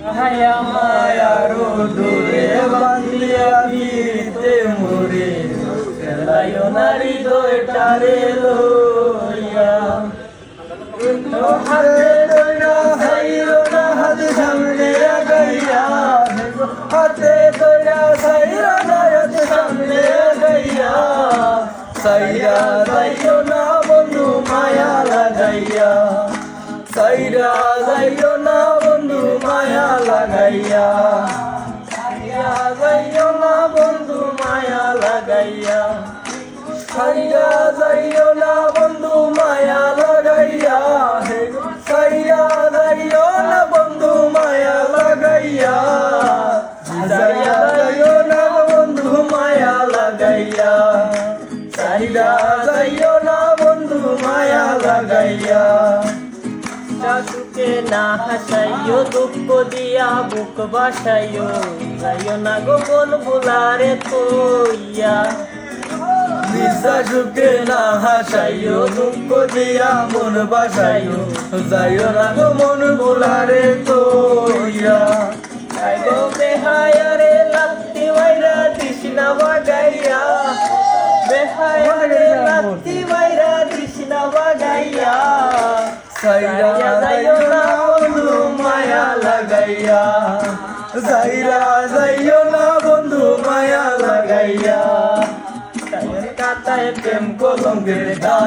হায়া মায়ার ডোরে বান্ধিয়া দিতে মোরে খেলায়ও নারী দইটারে লইয়া হাতে দইরা সাইরো না হাত সামনে আগাইয়া হাতে দইরা সাইরো না হাত সামনে আগাইয়া সাইরা যাইও না বন্ধু মায়া লাগাইয়া সাইরা যাইও না বন্ধু মায়া লাগাইয়া সাইরা যাইও না বন্ধু মায়া লাগাইয়া সাইরা যাইও না বন্ধু মায়া লাগাইয়া সাইরা যাইও না বন্ধু মায়া লাগাইয়া সাইরা যাইও না বন্ধু মায়া লাগাইয়া সাইরা যাইও না বন্ধু মায়া লাগাইয়া সুখে না হাসাইও দুঃখ দিয়া বুক বাসাইও যাইও না গো বল বুলারে কইয়া সুখে না হাসাইও দুঃখ দিয়া মন বাসাইও যাইও না গো মন বুলারে কইয়া গো বেহায়ারে লাত্তি বাইরা তৃষ্ণা বাগাইয়া বেহায়ারে লাত্তি বাইরা তৃষ্ণা বাগাইয়া সাইরা যাইও না বন্ধু মায়া লাগাইয়া সাইরা যাইও না বন্ধু মায়া লাগাইয়া কাতায় প্রেম কলঙ্কের দান